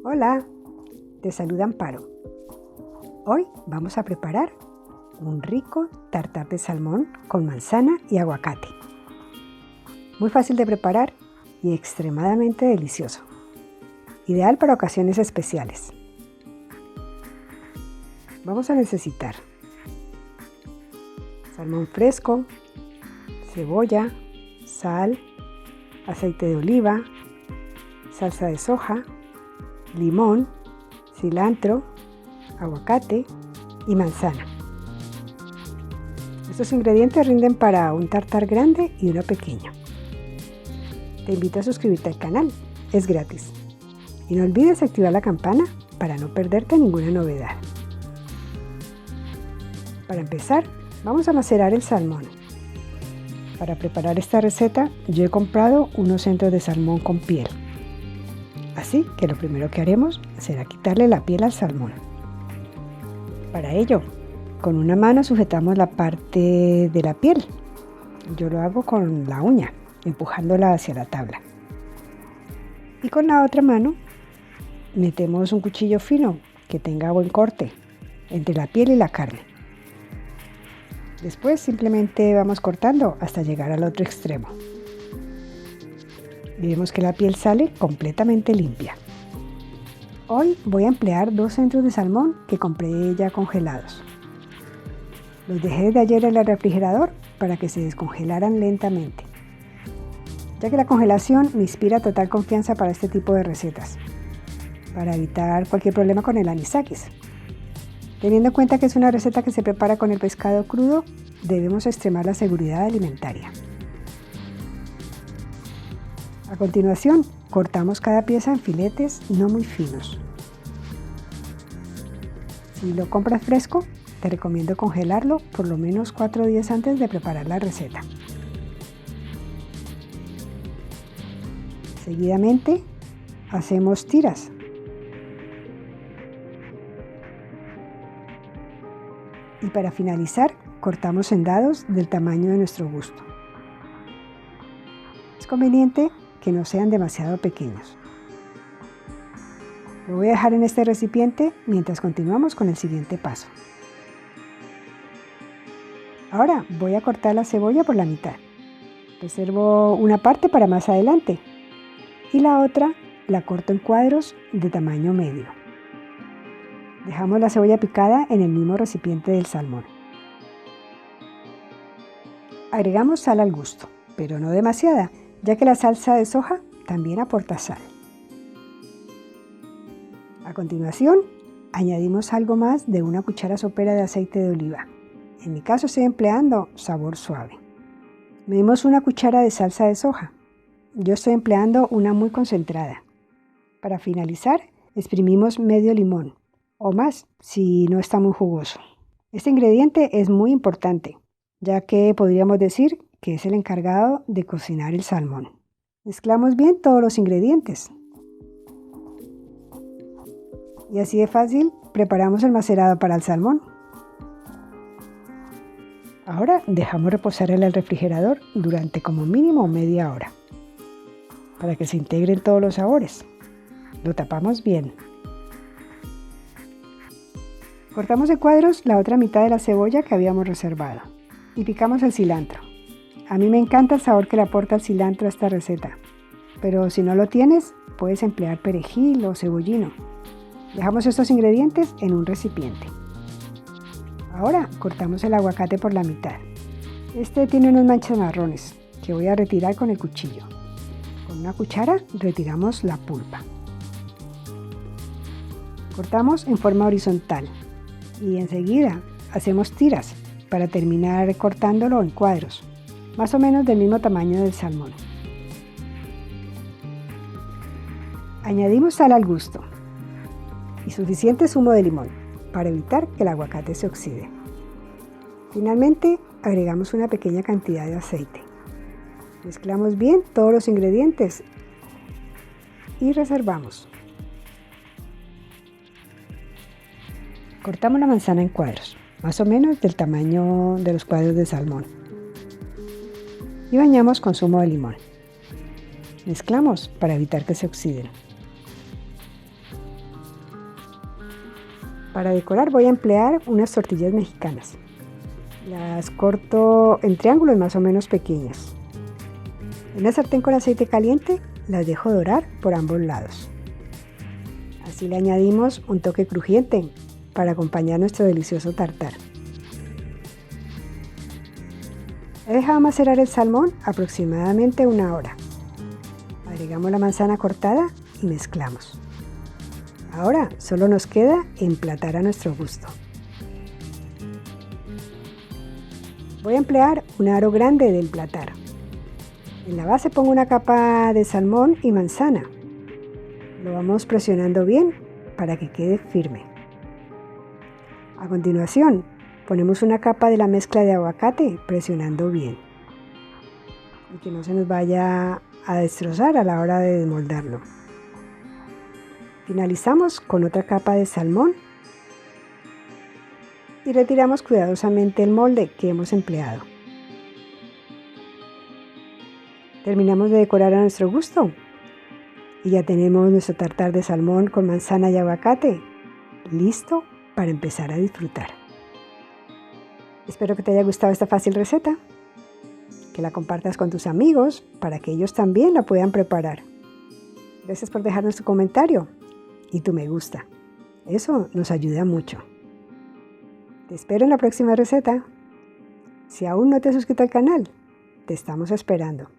Hola, te saluda Amparo. Hoy vamos a preparar un rico tartar de salmón con manzana y aguacate. Muy fácil de preparar y extremadamente delicioso. Ideal para ocasiones especiales. Vamos a necesitar salmón fresco, cebolla, sal, aceite de oliva, salsa de soja, limón, cilantro, aguacate y manzana. Estos ingredientes rinden para un tartar grande y uno pequeño. Te invito a suscribirte al canal, es gratis. Y no olvides activar la campana para no perderte ninguna novedad. Para empezar, vamos a macerar el salmón. Para preparar esta receta, yo he comprado unos centros de salmón con piel. Así que lo primero que haremos será quitarle la piel al salmón. Para ello, con una mano sujetamos la parte de la piel. Yo lo hago con la uña, empujándola hacia la tabla. Y con la otra mano metemos un cuchillo fino que tenga buen corte entre la piel y la carne. Después simplemente vamos cortando hasta llegar al otro extremo. Y vemos que la piel sale completamente limpia. Hoy voy a emplear 2 centros de salmón que compré ya congelados. Los dejé desde ayer en el refrigerador para que se descongelaran lentamente, ya que la congelación me inspira total confianza para este tipo de recetas, para evitar cualquier problema con el anisakis. Teniendo en cuenta que es una receta que se prepara con el pescado crudo, debemos extremar la seguridad alimentaria. A continuación, cortamos cada pieza en filetes no muy finos. Si lo compras fresco, te recomiendo congelarlo por lo menos 4 días antes de preparar la receta. Seguidamente, hacemos tiras. Y para finalizar, cortamos en dados del tamaño de nuestro gusto. Es conveniente que no sean demasiado pequeños. Lo voy a dejar en este recipiente mientras continuamos con el siguiente paso. Ahora voy a cortar la cebolla por la mitad. Reservo una parte para más adelante y la otra la corto en cuadros de tamaño medio. Dejamos la cebolla picada en el mismo recipiente del salmón. Agregamos sal al gusto, pero no demasiada, ya que la salsa de soja también aporta sal. A continuación, añadimos algo más de una cuchara sopera de aceite de oliva. En mi caso estoy empleando sabor suave. Medimos una cuchara de salsa de soja. Yo estoy empleando una muy concentrada. Para finalizar, exprimimos medio limón, o más si no está muy jugoso. Este ingrediente es muy importante, ya que podríamos decir que es el encargado de cocinar el salmón. Mezclamos bien todos los ingredientes. Y así de fácil preparamos el macerado para el salmón. Ahora dejamos reposar en el refrigerador durante como mínimo media hora, para que se integren todos los sabores. Lo tapamos bien. Cortamos en cuadros la otra mitad de la cebolla que habíamos reservado y picamos el cilantro. A mí me encanta el sabor que le aporta el cilantro a esta receta, pero si no lo tienes, puedes emplear perejil o cebollino. Dejamos estos ingredientes en un recipiente. Ahora cortamos el aguacate por la mitad. Este tiene unas manchas marrones que voy a retirar con el cuchillo. Con una cuchara retiramos la pulpa. Cortamos en forma horizontal y enseguida hacemos tiras para terminar cortándolo en cuadros, más o menos del mismo tamaño del salmón. Añadimos sal al gusto y suficiente zumo de limón para evitar que el aguacate se oxide. Finalmente, agregamos una pequeña cantidad de aceite. Mezclamos bien todos los ingredientes y reservamos. Cortamos la manzana en cuadros, más o menos del tamaño de los cuadros de salmón. Y bañamos con zumo de limón. Mezclamos para evitar que se oxiden. Para decorar voy a emplear unas tortillas mexicanas. Las corto en triángulos más o menos pequeños. En la sartén con aceite caliente las dejo dorar por ambos lados. Así le añadimos un toque crujiente para acompañar nuestro delicioso tartar. He dejado macerar el salmón aproximadamente 1 hora. Agregamos la manzana cortada y mezclamos. Ahora solo nos queda emplatar a nuestro gusto. Voy a emplear un aro grande de emplatar. En la base pongo una capa de salmón y manzana. Lo vamos presionando bien para que quede firme. A continuación, ponemos una capa de la mezcla de aguacate presionando bien. Y que no se nos vaya a destrozar a la hora de desmoldarlo. Finalizamos con otra capa de salmón y retiramos cuidadosamente el molde que hemos empleado. Terminamos de decorar a nuestro gusto y ya tenemos nuestro tartar de salmón con manzana y aguacate listo para empezar a disfrutar. Espero que te haya gustado esta fácil receta, que la compartas con tus amigos para que ellos también la puedan preparar. Gracias por dejarnos tu comentario y tu me gusta. Eso nos ayuda mucho. Te espero en la próxima receta. Si aún no te has suscrito al canal, te estamos esperando.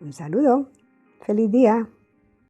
Un saludo. ¡Feliz día!